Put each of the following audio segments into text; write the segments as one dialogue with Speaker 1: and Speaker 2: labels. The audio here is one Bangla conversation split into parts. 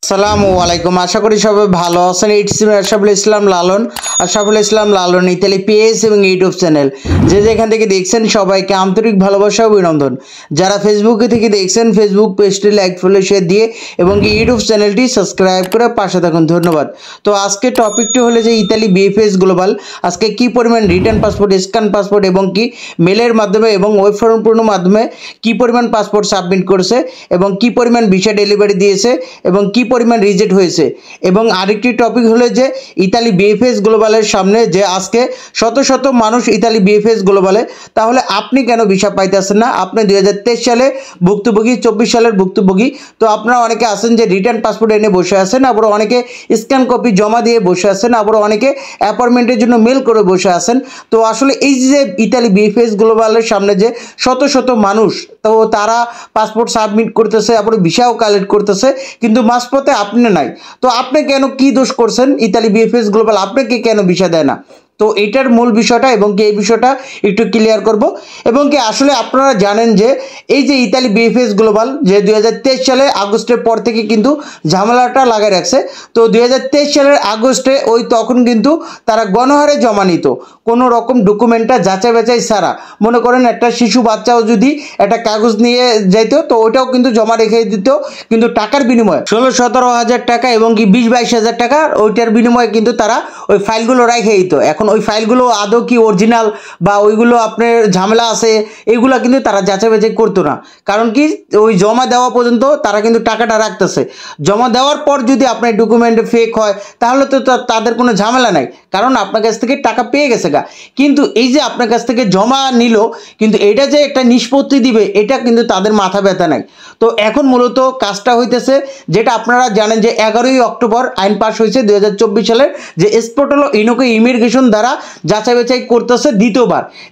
Speaker 1: আসসালামু আলাইকুম। আশা করি সবাই ভালো আছেন। It's me Ashraful Islam Lalon. Ashraful Islam Lalon Italy page এবং ইউটিউব চ্যানেল যে যেখান থেকে দেখছেন সবাইকে আন্তরিক ভালোবাসা ও অভিনন্দন। যারা ফেসবুকে থেকে দেখছেন ফেসবুক পেজটি লাইক ফলো শেয়ার দিয়ে এবং ইউটিউব চ্যানেলটি সাবস্ক্রাইব করে পাশে থাকুন, ধন্যবাদ। তো আজকে টপিকটি হলো যে ইতালি বিএফএস গ্লোবাল আজকে কি পরিমাণ রিটার্ন পাসপোর্ট, স্ক্যান পাসপোর্ট এবং কি মেলের মাধ্যমে এবং ওয়েব ফর্ম পূরণের মাধ্যমে কি পরিমাণ পাসপোর্ট সাবমিট করেছে এবং কি পরিমাণ ভিসা ডেলিভারি দিয়েছে এবং কি পরিমাণ রিজেক্ট হয়েছে। এবং আরেকটি টপিক হলো যে ইতালি বিএফএস গ্লোবালের সামনে যে আজকে শত শত মানুষ ইতালি বিএফএস গ্লোবালে, তাহলে আপনি কেন ভিসা পাইতেছেন না? আপনি 2023 সালে ভুক্তভোগী, 24 সালের ভুক্তভোগী। তো আপনারা অনেকে আছেন যে রিটার্ন পাসপোর্ট এনে বসে আছেন, আবার অনেকে স্ক্যান কপি জমা দিয়ে বসে আছেন, আবার অনেকে অ্যাপয়েন্টমেন্টের জন্য মেল করে বসে আছেন। তো আসলে এই যে ইতালি বিএফএস গ্লোবালের সামনে যে শত শত মানুষ, তো তারা পাসপোর্ট সাবমিট করতেছে, আবার ভিসাও কালেক্ট করতেছে, কিন্তু মাঝপথে আপনি নাই। তো আপনি কেন, কি দোষ করছেন? ইতালি বিএফএস গ্লোবাল আপনাকে কেন ভিসা দেয় না? তো এটার মূল বিষয়টা এবং কি এই বিষয়টা একটু ক্লিয়ার করব। এবং কি আসলে আপনারা জানেন যে এই যে ইতালি বিএফএস গ্লোবাল যে 2023 সালে আগস্টের পর থেকে কিন্তু ঝামেলাটা লাগাই রাখছে। তো 2023 সালের আগস্টে ওই তখন কিন্তু তারা গণহারে জমা নিত কোনো রকম ডকুমেন্টটা যাচাই বাছাই ছাড়া। মনে করেন একটা শিশু বাচ্চাও যদি একটা কাগজ নিয়ে যাইতো তো ওইটাও কিন্তু জমা রেখে দিত, কিন্তু টাকার বিনিময়ে 16-17 হাজার টাকা এবং কি 20-22 হাজার টাকা ওইটার বিনিময়ে কিন্তু তারা ওই ফাইলগুলো রেখে দিত। এখন ওই ফাইলগুলো আদৌ কি অরিজিনাল বা ওইগুলো আপনার ঝামেলা আছে এগুলো কিন্তু তারা যাচাই বাছাই করতো না। কারণ কি ওই জমা দেওয়া পর্যন্ত তারা কিন্তু টাকাটা রাখতেছে। জমা দেওয়ার পর যদি আপনার ডকুমেন্ট ফেক হয় তাহলে তো তাদের কোনো ঝামেলা নাই, কারণ আপনার কাছ থেকে টাকা পেয়ে গেছে গা। কিন্তু এই যে আপনার কাছ থেকে জমা নিল, কিন্তু এটা যে একটা নিষ্পত্তি দিবে এটা কিন্তু তাদের মাথা ব্যথা নাই। তো এখন মূলত কাজটা হইতেছে যেটা আপনারা জানেন যে 11ই অক্টোবর আইন পাস হয়েছে 2024 সালের, যে স্পোর্টাল ইনোকে ইমিগ্রেশন দ্বারা যাচাই বাছাই করতেছে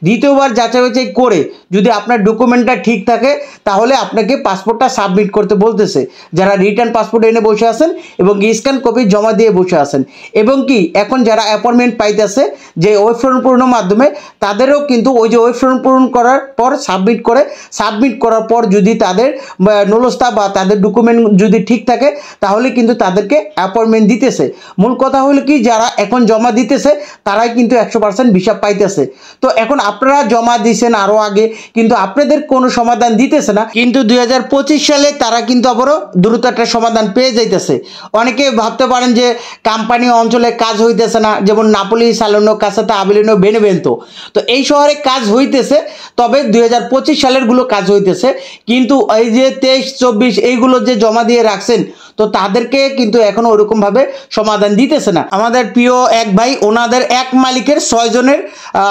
Speaker 1: দ্বিতীয়বার যাচাই বাছাই করে যদি আপনার ডকুমেন্টটা ঠিক থাকে তাহলে আপনাকে পাসপোর্টটা সাবমিট করতে বলতেছে। যারা রিটার্ন পাসপোর্ট এনে বসে আছেন এবং স্ক্যান কপি জমা দিয়ে বসে আছেন, এবং কি এখন যারা অ্যাপয়েন্টমেন্ট পাইতেছে যে ওয়েব ফর্ম পূরণের মাধ্যমে, তাদেরও কিন্তু ওই যে ওয়েব ফর্ম পূরণ করার পর সাবমিট করার পর যদি তাদের নুলস্থা বা তাদের ডকুমেন্ট যদি ঠিক থাকে তাহলে কিন্তু তাদেরকে অ্যাপয়েন্টমেন্ট দিতেছে। মূল কথা হলো কি যারা এখন জমা দিতেছে তারাই কিন্তু 100% ভিসা পাইতেছে। তো এখন আপনারা জমা দিয়েছেন আরও আগে, কিন্তু আপনাদের কোনো সমাধান দিতেছে না, কিন্তু 2025 সালে তারা কিন্তু আবারও দ্রুত একটা সমাধান পেয়ে যাইতেছে। অনেকে ভাবতে পারেন যে কোম্পানি অঞ্চলে কাজ হইতেছে না, যেমন নাপোলি, সালেনো, কাসাতা, আবিলিনো, বেনেভেন্তো। তো এই শহরে কাজ হইতেছে, তবে 2025 সালের গুলো কাজ হইতেছে, কিন্তু এই যে 23-24 এইগুলো যে জমা দিয়ে রাখছেন তো তাদেরকে কিন্তু এখন ওরকমভাবে সমাধান দিতেছে না। আমাদের প্রিয় এক ভাই, ওনাদের এক মালিকের 6 জনের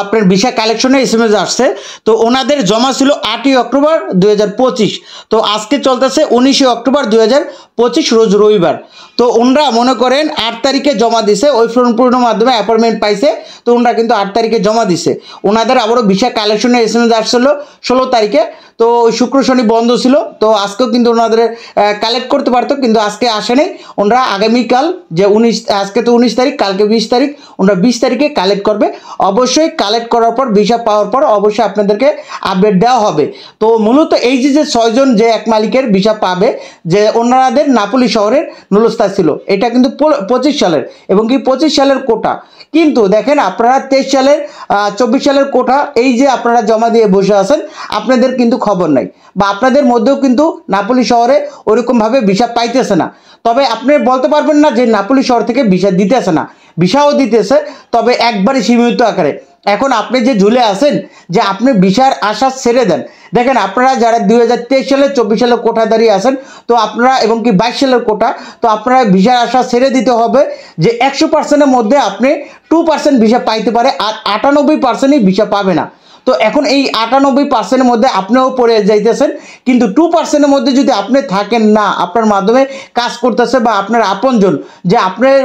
Speaker 1: আপনার ভিসা কালেকশনে SMS আসছে। তো ওনাদের জমা ছিল 8ই অক্টোবর 2025, তো আজকে চলতেছে 19শে অক্টোবর 2025 রোজ রবিবার। তো ওনারা মনে করেন 8 তারিখে জমা দিছে, ওই ফর্ম পূরণের মাধ্যমে অ্যাপয়েন্টমেন্ট পাইছে। তো ওনারা কিন্তু 8 তারিখে জমা দিছে। ওনাদের আবারও ভিসা কালেকশনে SMS আসছিল 16 তারিখে। তো ওই শুক্র শনি বন্ধ ছিল, তো আজকেও কিন্তু ওনাদের কালেক্ট করতে পারতো, কিন্তু আজকে আসে নাই। ওনারা আগামীকাল যে 19, আজকে তো 19 তারিখ, কালকে 20 তারিখ, ওনারা 20 তারিখে কালেক্ট করবে। অবশ্যই কালেক্ট করার পর ভিসা পাওয়ার পর অবশ্যই আপনাদেরকে আপডেট দেওয়া হবে। তো মূলত এই যে 6 জন যে এক মালিকের ভিসা পাবে, যে ওনাদের নাপোলি শহরের নুলস্থা ছিল, এটা কিন্তু 25 সালের এবং কি 25 সালের কোটা। কিন্তু দেখেন আপনারা 23 সালের 24 সালের কোটা এই যে আপনারা জমা দিয়ে বসে আছেন, আপনাদের কিন্তু খবর নাই, বা আপনাদের মধ্যেও কিন্তু নাপোলি শহরে ওরকমভাবে ভিসা পাইতেছে না। তবে আপনি বলতে পারবেন না যে নাপোলি শহর থেকে ভিসা দিতেছে না, ভিসাও দিতেছে, তবে একবারই সীমিত আকারে। এখন আপনি যে ঝুলে আছেন যে আপনি ভিসার আশা ছেড়ে দেন। দেখেন আপনারা যারা 2023 সালে 24 সালের কোটাদারি আছেন, তো আপনারা এবং কি 22 সালের কোটা, তো আপনারা ভিসার আশা ছেড়ে দিতে হবে যে 100%-এর মধ্যে আপনি 2% ভিসা পাইতে পারে, আর 98%ই ভিসা পাবে না। তো এখন এই 98%-এর মধ্যে আপনিও পড়ে যাইতেছেন, কিন্তু 2%-এর মধ্যে যদি আপনি থাকেন না, আপনার মাধ্যমে কাজ করতেছে বা আপনার আপনজন যে আপনার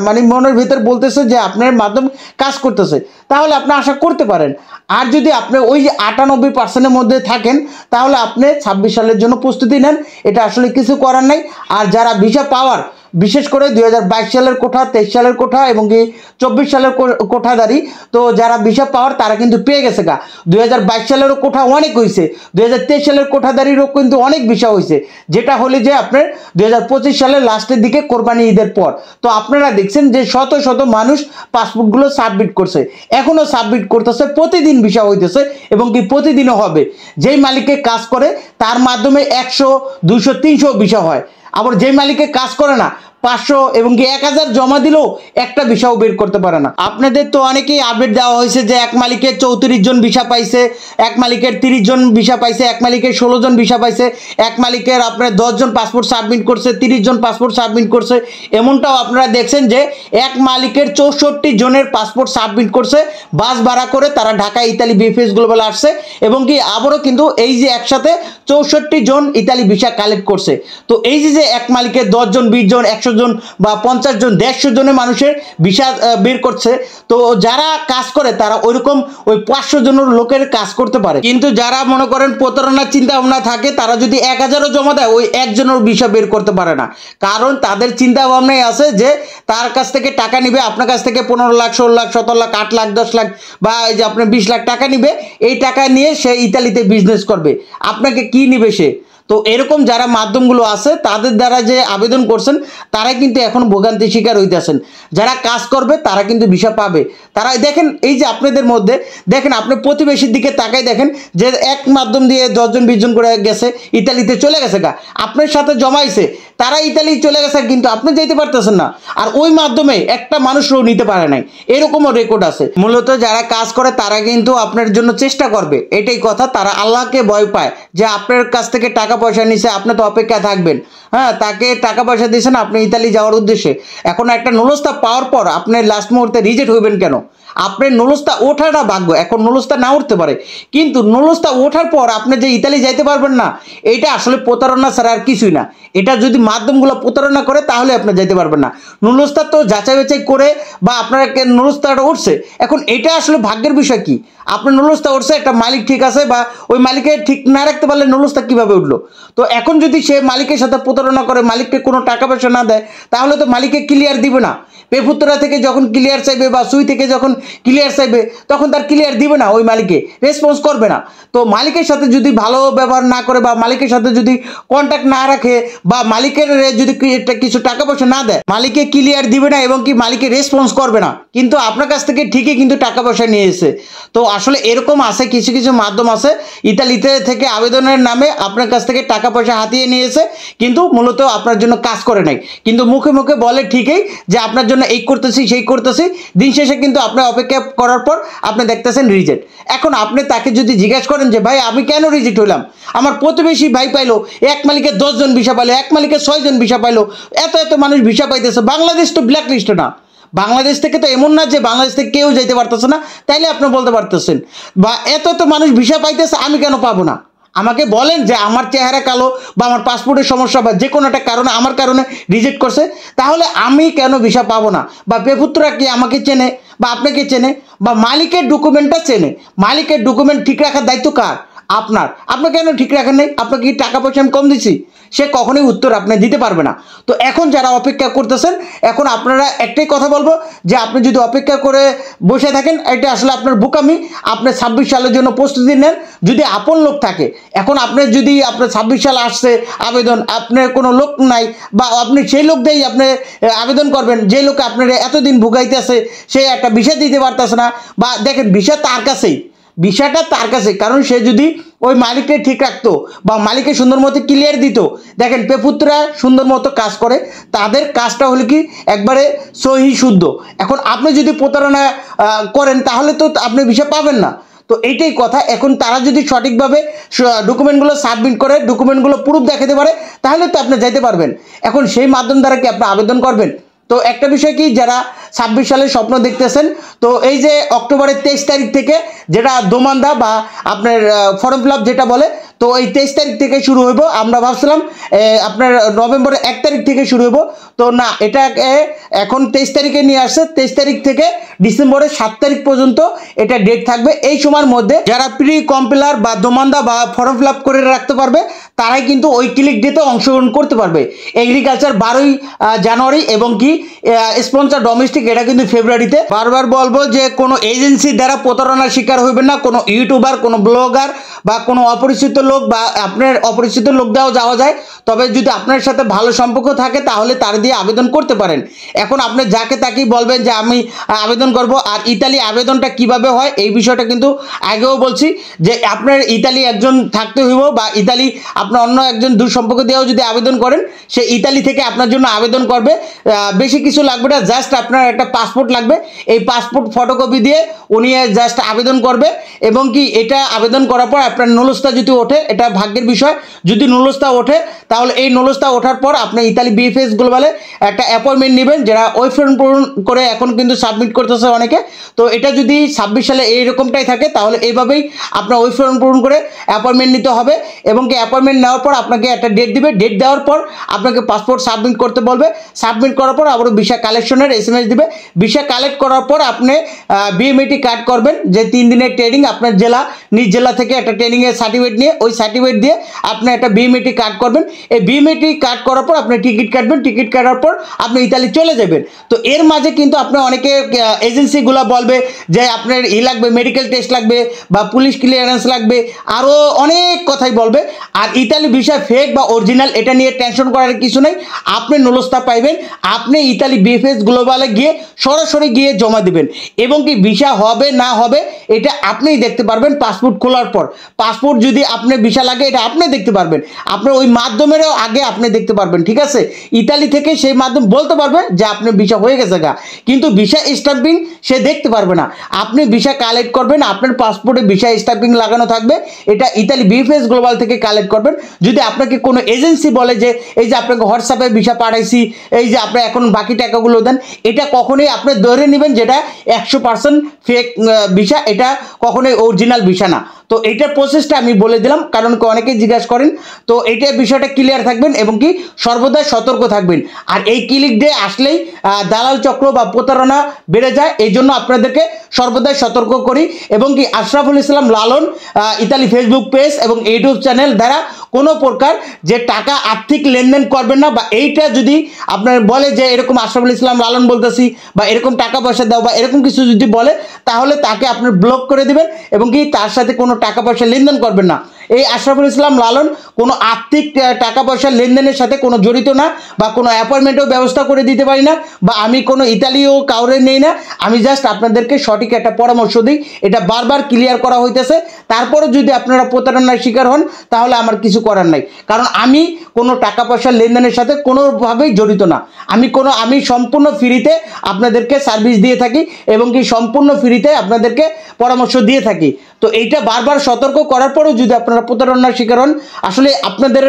Speaker 1: মানে মনের ভিতর বলতেছে যে আপনার মাধ্যমে কাজ করতেছে, তাহলে আপনি আশা করতে পারেন। আর যদি আপনি ওই যে 98%-এর মধ্যে থাকেন তাহলে আপনি 26 সালের জন্য প্রস্তুতি নেন, এটা আসলে কিছু করার নাই। আর যারা ভিসা পাওয়ার বিশেষ করে 2022 সালের কোঠা, 23 সালের কোঠা এবং কি 24 সালের কোঠাদারি, তো যারা ভিসা পাওয়ার তারা কিন্তু পেয়ে গেছে গা। 2022 সালেরও কোঠা অনেক হয়েছে, 2023 সালের কোঠাদারিরও কিন্তু অনেক ভিসা হয়েছে, যেটা হলে যে আপনার 2025 সালের লাস্টের দিকে কোরবানি ঈদের পর। তো আপনারা দেখছেন যে শত শত মানুষ পাসপোর্টগুলো সাবমিট করছে, এখনও সাবমিট করতেছে, প্রতিদিন ভিসা হইতেছে এবং কি প্রতিদিনও হবে। যেই মালিকে কাজ করে তার মাধ্যমে 100, 200, 300 ভিসা হয়। আবার যেই মালিকে কাজ করে না 500 এবং কি 1000 জমা দিলেও একটা ভিসাও বের করতে পারে না। আপনাদের তো অনেকেই আপডেট দেওয়া হয়েছে যে এক মালিকের 34 জন ভিসা পাইছে, এক মালিকের 30 জন ভিসা পাইছে, এক মালিকের 16 জন ভিসা পাইছে, এক মালিকের আপনার 10 জন পাসপোর্ট সাবমিট করছে, 30 জন পাসপোর্ট সাবমিট করছে। এমনটাও আপনারা দেখছেন যে এক মালিকের 64 জনের পাসপোর্ট সাবমিট করছে, বাস ভাড়া করে তারা ঢাকা ইতালি বিএফএস গ্লোবাল আসছে এবং কি আবারও কিন্তু এই যে একসাথে 64 জন ইতালি ভিসা কালেক্ট করছে। তো এই যে এক মালিকের 10 জন, 20 জন, 100 জন বা 50 জন, 150 জনের মানুষের ভিসা বের করছে। তো যারা কাজ করে তারা ওইরকম ওই 500 জনের লোকের কাজ করতে পারে, কিন্তু যারা মনে করেন প্রতারণার চিন্তা ভাবনা থাকে তারা যদি 1000ও জমা দেয় ওই একজনের ভিসা বের করতে পারে না। কারণ তাদের চিন্তা ভাবনাই আছে যে তার কাছ থেকে টাকা নিবে, আপনার কাছ থেকে 15 লাখ, 16 লাখ, 17 লাখ, 8 লাখ, 10 লাখ বা এই যে আপনার 20 লাখ টাকা নিবে, এই টাকা নিয়ে সে ইতালিতে বিজনেস করবে। আপনাকে কি নিবে সে? তো এরকম যারা মাধ্যমগুলো আছে তাদের দ্বারা যে আবেদন করছেন তারা কিন্তু এখন ভোগান্তি শিকার হইতেছেন। যারা কাজ করবে তারা কিন্তু ভিসা পাবে। তারা দেখেন এই যে আপনাদের মধ্যে দেখেন, আপনি প্রতিবেশীর দিকে তাকাই দেখেন যে এক মাধ্যম দিয়ে 10 জন 20 জন করে গেছে, ইতালিতে চলে গেছে গা, আপনার সাথে জমাইছে, তারা ইতালি চলে গেছে কিন্তু আপনি যেতে পারতেছেন না, আর ওই মাধ্যমে একটা মানুষও নিতে পারে নাই, এরকমও রেকর্ড আছে। মূলত যারা কাজ করে তারা কিন্তু আপনার জন্য চেষ্টা করবে, এটাই কথা। তারা আল্লাহকে ভয় পায় যে আপনার কাছ থেকে টাকা পয়সা নিছে, আপনি তো অপেক্ষা থাকবেন, হ্যাঁ তাকে টাকা পয়সা দিয়েছেন আপনি ইতালি যাওয়ার উদ্দেশ্যে। এখন একটা নুলস্তা পাওয়ার পর আপনি লাস্ট মুহূর্তে রিজেক্ট হইবেন কেন? আপনার নুলস্তা ওঠাটা ভাগ্য, এখন নুলস্তা না উঠতে পারে, কিন্তু নুলস্তা ওঠার পর আপনি যে ইতালি যাইতে পারবেন না, এটা আসলে প্রতারণা ছাড়া আর কিছুই না। এটা যদি মাধ্যমগুলো প্রতারণা করে তাহলে আপনি যাইতে পারবেন না। নুলস্তা তো যাচাই বাছাই করে বা আপনার নুলস্তাটা উঠছে, এখন এটা আসলে ভাগ্যের বিষয়। কি আপনার নুলস্তা উঠছে, একটা মালিক ঠিক আছে বা ওই মালিকে ঠিক না রাখতে পারলে নুলস্তা কীভাবে উঠলো? তো এখন যদি সে মালিকের সাথে প্রতারণা করে, মালিককে কোনো টাকা পয়সা না দেয়, তাহলে তো মালিককে ক্লিয়ার দিবে না। পেপুত্রা থেকে যখন ক্লিয়ার চাইবে বা সুই থেকে যখন ক্লিয়ার চাইবে তখন তার ক্লিয়ার দিবে না, ওই মালিকে রেসপন্স করবে না। তো মালিকের সাথে যদি ভালো ব্যবহার না করে বা মালিকের সাথে যদি কন্ট্যাক্ট না রাখে বা মালিকের যদি কিছু টাকা পয়সা না দেয়, মালিকে ক্লিয়ার দিবে না এবং কি মালিকে রেসপন্স করবে না, কিন্তু আপনার কাছ থেকে ঠিকই কিন্তু টাকা পয়সা নিয়ে এসে। তো আসলে এরকম আছে, কিছু কিছু মাধ্যম আছে ইতালিতে থেকে আবেদনের নামে আপনার কাছ থেকে টাকা পয়সা হাতিয়ে নিয়েছে, কিন্তু মূলত আপনার জন্য কাজ করে নাই, কিন্তু মুখে মুখে বলে ঠিকই যে আপনার জন্য এই করতেছি সেই করতেছি, দিন শেষে কিন্তু আপনার অপেক্ষা করার পর আপনি দেখতেছেন রিজেক্ট। এখন আপনি তাকে যদি জিজ্ঞাসা করেন যে ভাই আমি কেন রিজেক্ট হইলাম, আমার প্রতিবেশী ভাই পাইলো, এক মালিকে 10 জন ভিসা পাইলো, এক মালিকে 6 জন ভিসা পাইলো, এত এত মানুষ ভিসা পাইতেছে, বাংলাদেশ তো ব্ল্যাক লিস্টে না, বাংলাদেশ থেকে তো এমন না যে বাংলাদেশ থেকে কেউ যেতে পারতেছে না, তাইলে আপনি বলতে পারতেছেন বা এত এত মানুষ ভিসা পাইতেছে আমি কেন পাবো না? আমাকে বলেন যে আমার চেহারা কালো বা আমার পাসপোর্টের সমস্যা বা যে কোনো একটা কারণে আমার কারণে রিজেক্ট করছে, তাহলে আমি কেন ভিসা পাবো না? বা পেপুত্রা কি আমাকে চেনে বা আপনাকে চেনে বা মালিকের ডকুমেন্টটা চেনে? মালিকের ডকুমেন্ট ঠিক রাখার দায়িত্ব কার? আপনার। আপনি কেন ঠিক রাখেন নাই? আপনাকে কি টাকা পয়সা আমি কম দিচ্ছি? সে কখনোই উত্তর আপনি দিতে পারবে না। তো এখন যারা অপেক্ষা করতেছেন, এখন আপনারা একটাই কথা বলবো যে আপনি যদি অপেক্ষা করে বসে থাকেন এটা আসলে আপনার বোকামি। আপনি 26 সালের জন্য প্রস্তুতি নেন যদি আপন লোক থাকে। এখন আপনি যদি আপনার 26 সাল আসছে আবেদন, আপনার কোনো লোক নাই বা আপনি সেই লোক দিয়েই আপনি আবেদন করবেন যে লোক আপনার এতদিন ভুগাইতেছে, সে একটা ভিসা দিতে পারতেছে না, বা দেখেন ভিসা তার কাছেই, বিষয়টা তার কাছে, কারণ সে যদি ওই মালিককে ঠিক রাখতো বা মালিককে সুন্দর মতো ক্লিয়ার দিত। দেখেন পেপুত্রা সুন্দর মতো কাজ করে, তাদের কাজটা হলো কি একবারে সহি শুদ্ধ। এখন আপনি যদি প্রতারণা করেন তাহলে তো আপনি ভিসা পাবেন না। তো এইটাই কথা। এখন তারা যদি সঠিকভাবে ডকুমেন্টগুলো সাবমিট করে, ডকুমেন্টগুলো প্রুফ দেখাতে পারে, তাহলে তো আপনি যাইতে পারবেন। এখন সেই মাধ্যম দ্বারা কি আপনি আবেদন করবেন? তো একটা বিষয় কি, যারা 26 সালের স্বপ্ন দেখতেছেন, তো এই যে অক্টোবরের 23 তারিখ থেকে যেটা দোমান্দা বা আপনার ফর্ম ফিল আপ যেটা বলে, তো এই 23 তারিখ থেকে শুরু হইব। আমরা ভাবছিলাম আপনার নভেম্বরের 1 তারিখ থেকে শুরু হইব, তো না, এটা এখন 23 তারিখে নিয়ে আসছে। 23 তারিখ থেকে ডিসেম্বরের 7 তারিখ পর্যন্ত এটা ডেট থাকবে। এই সময়ের মধ্যে যারা প্রি কম্পিলার বা দোমান্দা বা ফর্ম ফিল আপ করে রাখতে পারবে, তারাই কিন্তু ওই ক্লিক ডেতে অংশগ্রহণ করতে পারবে। এগ্রিকালচার 12ই জানুয়ারি এবং কি স্পন্সর ডোমেস্টিক এটা কিন্তু ফেব্রুয়ারিতে। বারবার বলবো যে কোনো এজেন্সি দ্বারা প্রতারণার শিকার হইবেন না। কোনো ইউটিউবার, কোনো ব্লগার বা কোনো অপরিচিত লোক বা আপনার অপরিচিত লোক দেওয়া যাওয়া যায়, তবে যদি আপনার সাথে ভালো সম্পর্ক থাকে তাহলে তার দিয়ে আবেদন করতে পারেন। এখন আপনি যাকে তাকেই বলবেন যে আমি আবেদন করব। আর ইতালি আবেদনটা কিভাবে হয় এই বিষয়টা কিন্তু আগেও বলছি, যে আপনার ইতালি একজন থাকতে হইব বা ইতালি আপনার অন্য একজন দূর সম্পর্ক দিয়েও যদি আবেদন করেন, সে ইতালি থেকে আপনার জন্য আবেদন করবে। বেশি কিছু লাগবে না, জাস্ট আপনার একটা পাসপোর্ট লাগবে। এই পাসপোর্ট ফটোকপি দিয়ে উনি জাস্ট আবেদন করবে এবং কি এটা আবেদন করার পর আপনার নুলস্থা যদি ওঠে, এটা ভাগ্যের বিষয়, যদি নুলস্থা ওঠে তাহলে এই নুলস্থা ওঠার পর আপনি ইতালি বিএফএস গ্লোবালে একটা অ্যাপয়েন্টমেন্ট নেবেন, যেটা ওই ফর্ম পূরণ করে এখন কিন্তু সাবমিট করতেছে অনেকে। তো এটা যদি 26 সালে এইরকমটাই থাকে তাহলে এইভাবেই আপনার ওই ফর্ম পূরণ করে অ্যাপয়েন্টমেন্ট নিতে হবে এবং কি অ্যাপয়েন্টমেন্ট নেওয়ার পর আপনাকে একটা ডেট দিবে। ডেট দেওয়ার পর আপনাকে পাসপোর্ট সাবমিট করতে বলবে। সাবমিট করার পর আবার ভিসা কালেকশনের এসএমএস দিবে। ভিসা কালেক্ট করার পর আপনি বিএমএটি কার্ড করবেন, যে 3 দিনের ট্রেনিং আপনার জেলা, নিজ জেলা থেকে একটা ট্রেনিংয়ের সার্টিফিকেট নিয়ে, ওই সার্টিফিকেট দিয়ে আপনি একটা বিএমএটি কার্ড করবেন। এই বিএমএটি কার্ড করার পর আপনি টিকিট কাটবেন। টিকিট কাটার পর আপনি ইতালি চলে যাবেন। তো এর মাঝে কিন্তু আপনি অনেকে এজেন্সিগুলো বলবে যে আপনার লাগবে, মেডিকেল টেস্ট লাগবে বা পুলিশ ক্লিয়ারেন্স লাগবে, আরও অনেক কথাই বলবে। আর ইতালি ভিসা ফেক বা অরিজিনাল এটা নিয়ে টেনশন করার কিছু নেই। আপনি নুলস্থা পাইবেন, আপনি ইতালি বিএফএস গ্লোবালে গিয়ে সরাসরি গিয়ে জমা দিবেন এবং কি ভিসা হবে না হবে এটা আপনিই দেখতে পারবেন পাসপোর্ট খোলার পর। পাসপোর্ট যদি আপনার ভিসা লাগে এটা আপনি দেখতে পারবেন, আপনার ওই মাধ্যমেরও আগে আপনি দেখতে পারবেন, ঠিক আছে। ইতালি থেকে সেই মাধ্যম বলতে পারবে যে আপনার ভিসা হয়ে গেছে গা, কিন্তু ভিসা স্ট্যাম্পিং সে দেখতে পারবে না। আপনি ভিসা কালেক্ট করবেন, আপনার পাসপোর্টে ভিসা স্ট্যাম্পিং লাগানো থাকবে, এটা ইতালি বিএফএস গ্লোবাল থেকে কালেক্ট করবেন। যদি আপনাকে কোনো এজেন্সি বলে যে এই যে আপনাকে হোয়াটসঅ্যাপে ভিসা পাঠাইছি, এই যে আপনি এখন বাকি টাকাগুলো দেন, এটা কখনোই আপনি ধরে নেবেন যেটা 100% ফেক ভিসা, এটা কখনোই অরিজিনাল ভিসা না। তো এইটার প্রসেসটা আমি বলে দিলাম, কারণ অনেকেই জিজ্ঞাসা করেন। তো এইটা বিষয়টা ক্লিয়ার থাকবেন এবং কি সর্বদা সতর্ক থাকবেন। আর এই ক্লিক ডে আসলেই দালাল চক্র বা প্রতারণা বেড়ে যায়, এই জন্য আপনাদেরকে সর্বদাই সতর্ক করি। এবং কি আশরাফুল ইসলাম লালন ইতালি ফেসবুক পেজ এবং ইউটিউব চ্যানেল দ্বারা কোনো প্রকার যে টাকা আর্থিক লেনদেন করবেন না, বা এইটা যদি আপনার বলে যে এরকম আশরাফুল ইসলাম লালন বলতেছি বা এরকম টাকা পয়সা দাও বা এরকম কিছু যদি বলে, তাহলে তাকে আপনার ব্লক করে দিবেন এবং কি তার সাথে কোনো টাকা পয়সা লেনদেন করবেন না। এই আশরাফুল ইসলাম লালন কোনো আর্থিক টাকা পয়সা লেনদেনের সাথে কোনো জড়িত না, বা কোনো অ্যাপয়েন্টমেন্টও ব্যবস্থা করে দিতে পারি না, বা আমি কোনো ইতালিও কাউরে নেই না। আমি জাস্ট আপনাদেরকে সঠিক একটা পরামর্শ দিই, এটা বারবার ক্লিয়ার করা হইতেছে। তারপরে যদি আপনারা প্রতারণার শিকার হন তাহলে আমার কিছু করার নাই, কারণ আমি কোনো টাকা পয়সা লেনদেনের সাথে কোনোভাবেই জড়িত না। আমি সম্পূর্ণ ফ্রিতে আপনাদেরকে সার্ভিস দিয়ে থাকি এবং কি সম্পূর্ণ ফ্রিতে আপনাদেরকে পরামর্শ দিয়ে থাকি। তো এইটা বারবার সতর্ক করার পরেও যদি আপনারা প্রতারণার শিকার হন, আসলে আপনাদের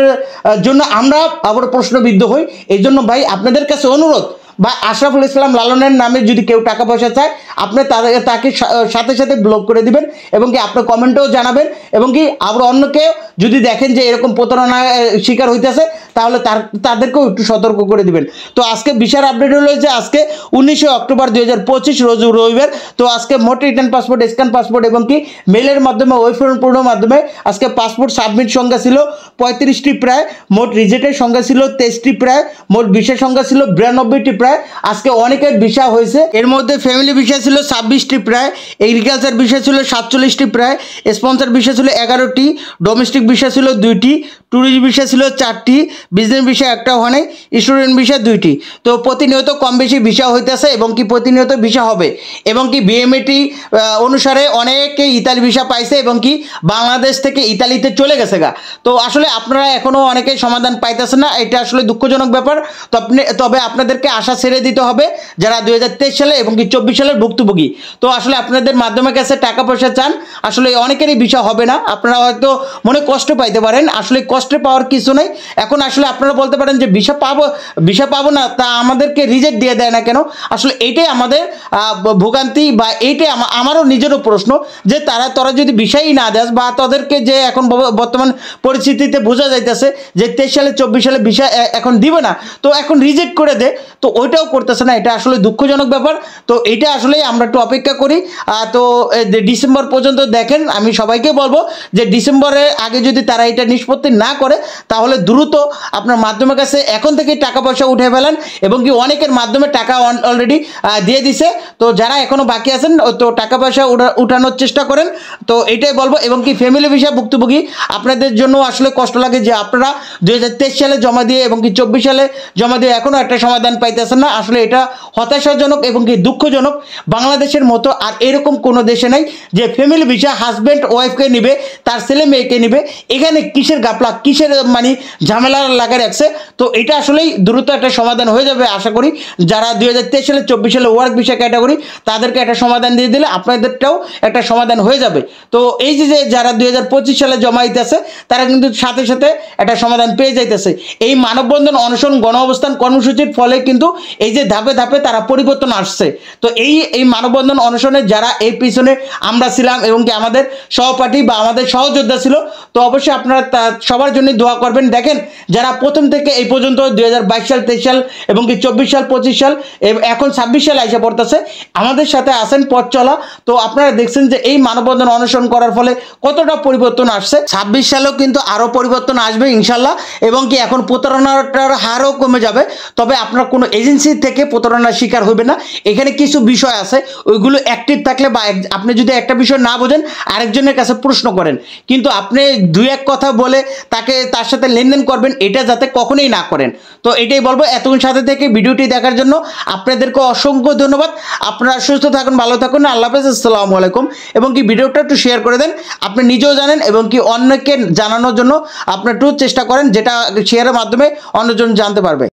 Speaker 1: জন্য আমরা আবার প্রশ্নবিদ্ধ হই। এই জন্য ভাই আপনাদের কাছে অনুরোধ, বা আশরাফুল ইসলাম লালনের নামে যদি কেউ টাকা পয়সা চায়, আপনি তাকে সাথে সাথে ব্লক করে দিবেন এবং কি আপনার কমেন্টেও জানাবেন। এবং কি আবার অন্যকে যদি দেখেন যে এরকম প্রতারণার শিকার হইতেছে, তাহলে তাদেরকেও একটু সতর্ক করে দিবেন। তো আজকে বিশাল আপডেট হলো যে আজকে 19 অক্টোবর 2025 রোজ রবিবার। তো আজকে মোট রিটার্ন পাসপোর্ট, স্ক্যান পাসপোর্ট এবং কি মেলের মাধ্যমে ওই ফর্ম পূরণের মাধ্যমে আজকে পাসপোর্ট সাবমিট সংখ্যা ছিল 35টি প্রায়, মোট রিজেক্টের সংখ্যা ছিল 23টি প্রায়, মোট ভিসা সংখ্যা ছিল 92টি প্রায়। আজকে অনেকের ভিসা হয়েছে, এর মধ্যে ফ্যামিলি ভিসা ছিল 26টি প্রায়, এগ্রিকালচার ভিসা ছিল 47টি প্রায়, স্পন্সর ভিসা ছিল 11টি, ডোমেস্টিক ভিসা ছিল 2টি, ট্যুরিস্ট ভিসা ছিল 4টি, বিজনেস ভিসা একটাও হয় নাই, স্টুডেন্ট ভিসা 2টি। তো প্রতিনিয়ত কম বেশি ভিসা হইতেছে এবং কি প্রতিনিয়ত ভিসা হবে এবং কি বিএমএটি অনুসারে অনেকে ইতালি ভিসা পাইছে এবং কি বাংলাদেশ থেকে ইতালিতে চলে গেছে গা। তো আসলে আপনারা এখনও অনেকে সমাধান পাইতেছেন না, এটা আসলে দুঃখজনক ব্যাপার। তবে আপনাদেরকে আশা ছেড়ে দিতে হবে যারা 2023 সালে এবং কি 24 সালের ভুক্তভোগী। তো আসলে আপনাদের মাধ্যমের কাছে টাকা পয়সা চান, আসলে অনেকেরই বিষয় হবে না, আপনারা হয়তো মনে কষ্ট পাইতে পারেন, আসলে কষ্টে পাওয়ার কিছু নাই। এখন আসলে আপনারা বলতে পারেন যে ভিসা পাবো না, তা আমাদেরকে রিজেক্ট দিয়ে দেয় না কেন? আসলে এইটাই আমাদের ভোগান্তি, বা এইটাই আমারও নিজেরও প্রশ্ন যে তোরা যদি ভিসাই না দেস, বা তাদেরকে যে এখন বর্তমান পরিস্থিতিতে বোঝা যাইতেছে যে 23 সালে 24 সালে ভিসা এখন দিবে না, তো এখন রিজেক্ট করে দে, তো ওইটাও করতেছে না। এটা আসলে দুঃখজনক ব্যাপার। তো এইটা আসলে আমরা একটু অপেক্ষা করি। তো ডিসেম্বর পর্যন্ত দেখেন, আমি সবাইকে বলবো যে ডিসেম্বরের আগে যদি তারা এটা নিষ্পত্তি না করে, তাহলে দ্রুত আপনার মাধ্যমের কাছে এখন থেকে টাকা পয়সা উঠে ফেলেন, এবং কি অনেকের মাধ্যমে টাকা অলরেডি দিয়ে দিছে। তো যারা এখনো বাকি আছেন, তো টাকা পয়সা উঠানোর চেষ্টা করেন। তো এটাই বলবো। এবং কি ফ্যামিলি ভিসা ভুক্তভোগী আপনাদের জন্য আসলে কষ্ট লাগে যে আপনারা 2023 সালে জমা দিয়ে এবং কি 24 সালে জমা দিয়ে এখনো একটা সমাধান পাইতেছেন না। আসলে এটা হতাশাজনক এবং কি দুঃখজনক। বাংলাদেশের মতো আর এরকম কোনো দেশে নাই যে ফ্যামিলি ভিসা হাজব্যান্ড ওয়াইফকে নিবে, তার ছেলে মেয়েকে নিবে। এখানে কিসের গাপলা, কিসের মানে ঝামেলা লাগা রাখছে? তো এটা আসলেই দ্রুত একটা সমাধান হয়ে যাবে আশা করি। যারা 2023 সালে 24 সালে ওয়ার্ক ভিসা ক্যাটাগরি, তাদেরকে একটা সমাধান দিয়ে দিলে আপনাদেরটাও একটা সমাধান হয়ে যাবে। তো এই যে যারা 2025 সালে জমা দিতেছে, তারা কিন্তু সাথে সাথে একটা সমাধান পেয়ে যাইতেছে। এই মানববন্ধন, অনশন, গণ অবস্থান কর্মসূচির ফলে কিন্তু এই যে ধাপে ধাপে তারা পরিবর্তন আসছে। তো এই মানববন্ধন অনশনে যারা এই পিছনে আমরা ছিলাম এবং কি আমাদের সহপাঠী বা আমাদের সহযোদ্ধা ছিল, তো অবশ্যই আপনারা সবার জন্য দোয়া করবেন। দেখেন, যারা প্রথম থেকে এই পর্যন্ত 2022 সাল, 23 সাল এবং কি 24 সাল, 25 সাল, এখন 26 সাল আইসা পড়তেছে, আমাদের সাথে আসেন পথ চলা। তো আপনারা দেখছেন যে এই মানববন্ধন অনুসরণ করার ফলে কতটা পরিবর্তন আসছে। 26 সালেও কিন্তু আরও পরিবর্তন আসবে ইনশাল্লাহ। এবং কি এখন প্রতারণার হারও কমে যাবে। তবে আপনার কোনো এজেন্সি থেকে প্রতারণার শিকার হবে না। এখানে কিছু বিষয় আছে, ওইগুলো অ্যাক্টিভ থাকলে, বা আপনি যদি একটা বিষয় না বোঝেন আরেকজনের কাছে প্রশ্ন করেন, কিন্তু আপনি দুই এক কথা বলে তার সাথে লেনদেন করবেন, এটা যাতে কখনোই না করেন। তো এটাই বলবো। এতক্ষণ সাথে থেকে ভিডিওটি দেখার জন্য আপনাদেরকে অসংখ্য ধন্যবাদ। আপনারা সুস্থ থাকুন, ভালো থাকুন, আল্লাহ হাফেজ, আসসালামু আলাইকুম। এবং কি ভিডিওটা একটু শেয়ার করে দেন, আপনি নিজেও জানেন এবং কি অন্যকে জানানোর জন্য আপনি একটু চেষ্টা করেন, যেটা শেয়ারের মাধ্যমে অন্যজন জানতে পারবে।